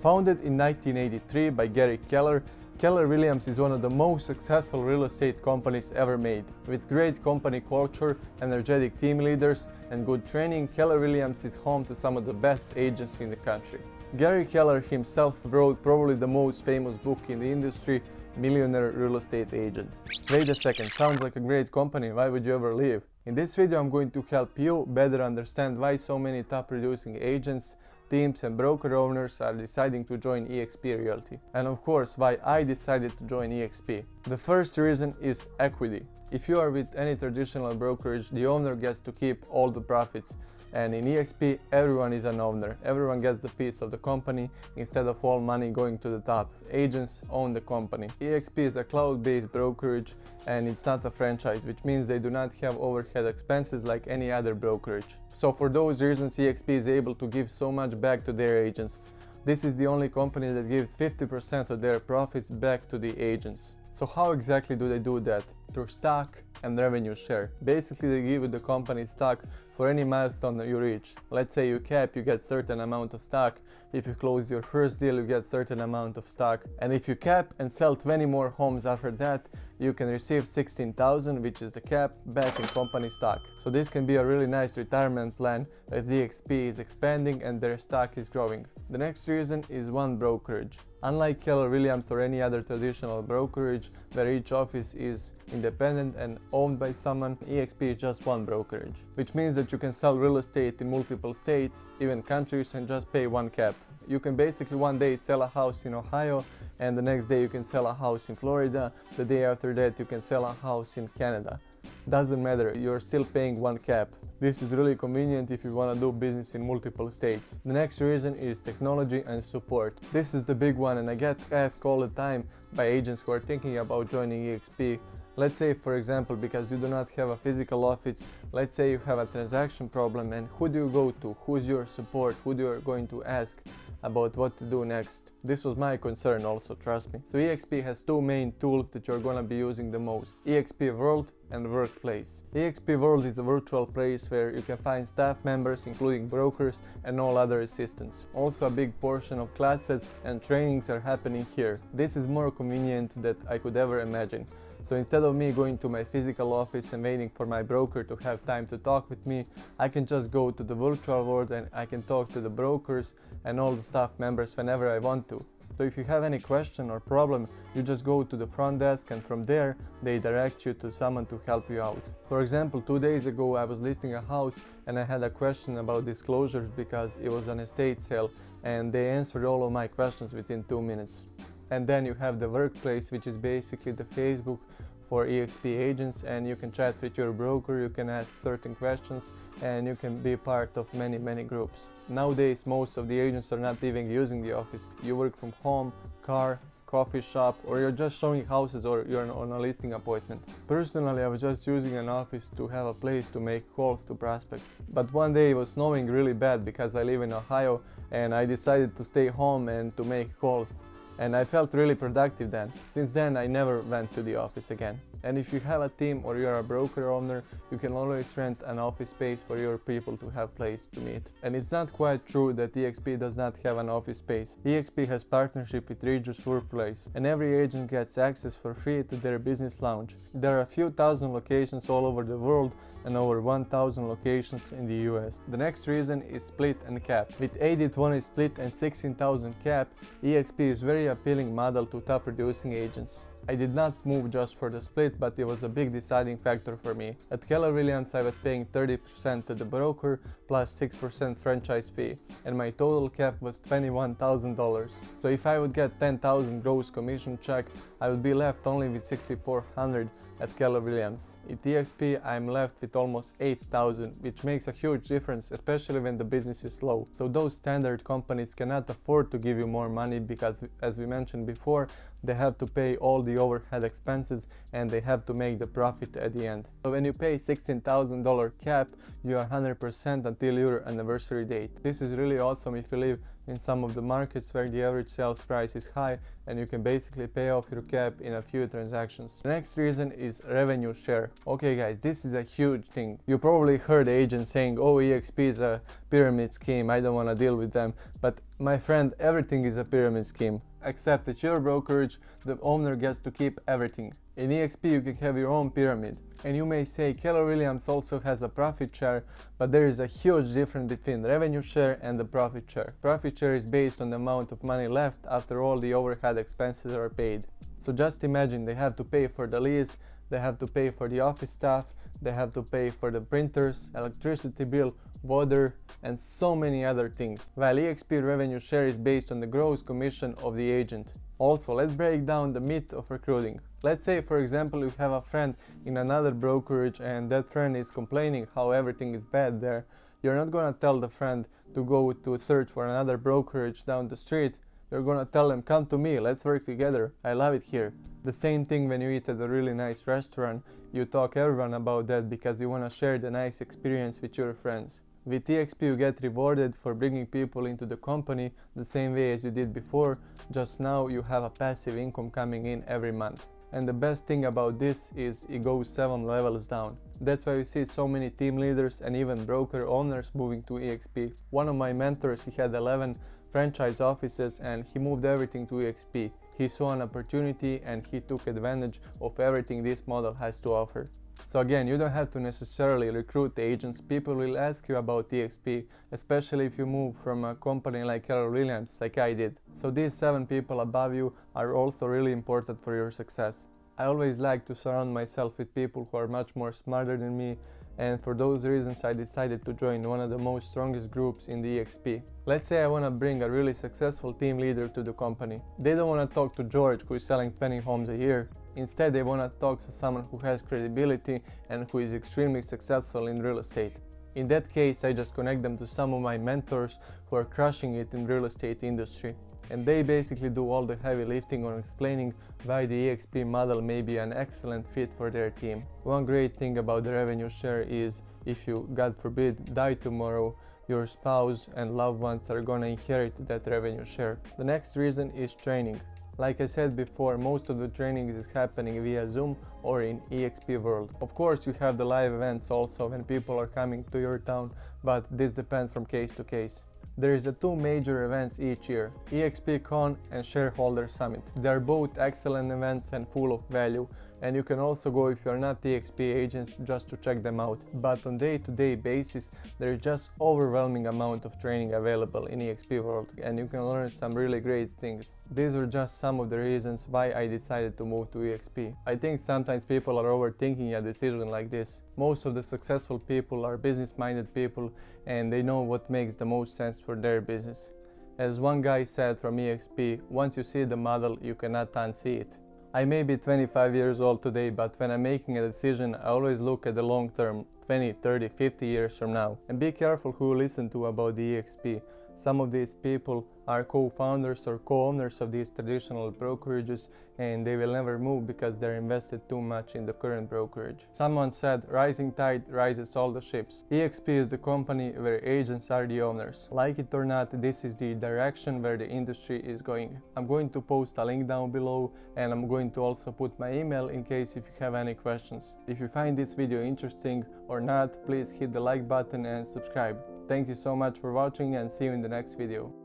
Founded in 1983 by Gary Keller, Keller Williams is one of the most successful real estate companies ever made. With great company culture, energetic team leaders, and good training, Keller Williams is home to some of the best agents in the country. Gary Keller himself wrote probably the most famous book in the industry, Millionaire Real Estate Agent. Wait a second, sounds like a great company, why would you ever leave? In this video I'm going to help you better understand why so many top producing agents, teams and broker owners are deciding to join eXp Realty. And of course, why I decided to join eXp. The first reason is equity. If you are with any traditional brokerage, the owner gets to keep all the profits. And in eXp, everyone is an owner. Everyone gets the piece of the company instead of all money going to the top. Agents own the company. eXp is a cloud-based brokerage and it's not a franchise, which means they do not have overhead expenses like any other brokerage. So for those reasons, eXp is able to give so much back to their agents. This is the only company that gives 50% of their profits back to the agents. So how exactly do they do that? Through stock and revenue share. Basically, they give you the company stock for any milestone that you reach. Let's say you cap, you get certain amount of stock. If you close your first deal, you get certain amount of stock. And if you cap and sell 20 more homes after that, you can receive 16,000, which is the cap, back in company stock. So this can be a really nice retirement plan as eXp is expanding and their stock is growing. The next reason is one brokerage. Unlike Keller Williams or any other traditional brokerage where each office is independent and owned by someone, eXp is just one brokerage, which means that you can sell real estate in multiple states, even countries, and just pay one cap. You can basically one day sell a house in Ohio and the next day you can sell a house in Florida, the day after that you can sell a house in Canada. Doesn't matter, you're still paying one cap. This is really convenient if you want to do business in multiple states. The next reason is technology and support. This is the big one and I get asked all the time by agents who are thinking about joining eXp. Let's say, for example, because you do not have a physical office, let's say you have a transaction problem, and who do you go to? Who's your support? Who do you going to ask about what to do next? This was my concern also, trust me. So eXp has two main tools that you're gonna be using the most: eXp World and Workplace. eXp World is a virtual place where you can find staff members, including brokers and all other assistants. Also, a big portion of classes and trainings are happening here. This is more convenient than I could ever imagine. So instead of me going to my physical office and waiting for my broker to have time to talk with me, I can just go to the virtual world and I can talk to the brokers and all the staff members whenever I want to. So if you have any question or problem, you just go to the front desk and from there they direct you to someone to help you out. For example, 2 days ago I was listing a house and I had a question about disclosures because it was an estate sale, and they answered all of my questions within 2 minutes. And then you have the Workplace, which is basically the Facebook for eXp agents, and you can chat with your broker, you can ask certain questions, and you can be part of many groups. Nowadays, most of the agents are not even using the office. You work from home, car, coffee shop, or you're just showing houses, or you're on a listing appointment. Personally, I was just using an office to have a place to make calls to prospects. But one day it was snowing really bad because I live in Ohio, and I decided to stay home and to make calls. And I felt really productive then. Since then I never went to the office again. And if you have a team or you're a broker owner, you can always rent an office space for your people to have place to meet. And it's not quite true that eXp does not have an office space. eXp has partnership with Regus Workplace, and every agent gets access for free to their business lounge. There are a few thousand locations all over the world and over 1,000 locations in the US. The next reason is split and cap. With 80-20 split and 16,000 cap, eXp is very appealing model to top producing agents. I did not move just for the split, but it was a big deciding factor for me. At Keller Williams I was paying 30% to the broker plus 6% franchise fee, and my total cap was $21,000. So if I would get 10,000 gross commission check, I would be left only with 6,400 at Keller Williams. At eXp I'm left with almost 8,000, which makes a huge difference, especially when the business is slow. So those standard companies cannot afford to give you more money because, as we mentioned before, they have to pay all the overhead expenses and they have to make the profit at the end. So when you pay $16,000 cap, you are 100% until your anniversary date. This is really awesome if you live in some of the markets where the average sales price is high and you can basically pay off your cap in a few transactions. The next reason is revenue share. Okay guys, this is a huge thing. You probably heard agents saying, oh, eXp is a pyramid scheme, I don't want to deal with them. But my friend, everything is a pyramid scheme. Except at your brokerage, the owner gets to keep everything. In eXp you can have your own pyramid. And you may say Keller Williams also has a profit share, but there is a huge difference between revenue share and the profit share. Profit share is based on the amount of money left after all the overhead expenses are paid. So just imagine they have to pay for the lease, they have to pay for the office staff, they have to pay for the printers, electricity bill, water, and so many other things. While eXp revenue share is based on the gross commission of the agent. Also, let's break down the myth of recruiting. Let's say, for example, you have a friend in another brokerage and that friend is complaining how everything is bad there. You're not gonna tell the friend to go to search for another brokerage down the street. You're gonna tell them, come to me, let's work together, I love it here. The same thing when you eat at a really nice restaurant. You talk everyone about that because you wanna share the nice experience with your friends. With eXp you get rewarded for bringing people into the company the same way as you did before, just now you have a passive income coming in every month. And the best thing about this is it goes 7 levels down. That's why we see so many team leaders and even broker owners moving to eXp. One of my mentors, he had 11 franchise offices and he moved everything to eXp. He saw an opportunity and he took advantage of everything this model has to offer. So again, you don't have to necessarily recruit agents. People will ask you about eXp, especially if you move from a company like Keller Williams, like I did. So these 7 people above you are also really important for your success. I always like to surround myself with people who are much more smarter than me, and for those reasons I decided to join one of the most strongest groups in the eXp. Let's say I want to bring a really successful team leader to the company. They don't want to talk to George, who is selling 20 homes a year. Instead, they want to talk to someone who has credibility and who is extremely successful in real estate. In that case, I just connect them to some of my mentors who are crushing it in real estate industry. And they basically do all the heavy lifting on explaining why the eXp model may be an excellent fit for their team. One great thing about the revenue share is if you, God forbid, die tomorrow, your spouse and loved ones are gonna inherit that revenue share. The next reason is training. Like I said before, most of the training is happening via Zoom or in eXp World. Of course, you have the live events also when people are coming to your town, but this depends from case to case. There is 2 major events each year, eXp Con and Shareholder Summit. They are both excellent events and full of value, and you can also go if you are not eXp agents just to check them out. But on day-to-day basis, there is just overwhelming amount of training available in eXp World, and you can learn some really great things. These were just some of the reasons why I decided to move to eXp. I think sometimes people are overthinking a decision like this. Most of the successful people are business-minded people and they know what makes the most sense for their business. As one guy said from eXp, once you see the model, you cannot unsee it. I may be 25 years old today, but when I'm making a decision, I always look at the long term, 20, 30, 50 years from now. And be careful who you listen to about the eXp. Some of these people are co-founders or co-owners of these traditional brokerages and they will never move because they're invested too much in the current brokerage. Someone said, rising tide rises all the ships. eXp is the company where agents are the owners. Like it or not, this is the direction where the industry is going. I'm going to post a link down below and I'm going to also put my email in case if you have any questions. If you find this video interesting or not, please hit the like button and subscribe. Thank you so much for watching and see you in the next video.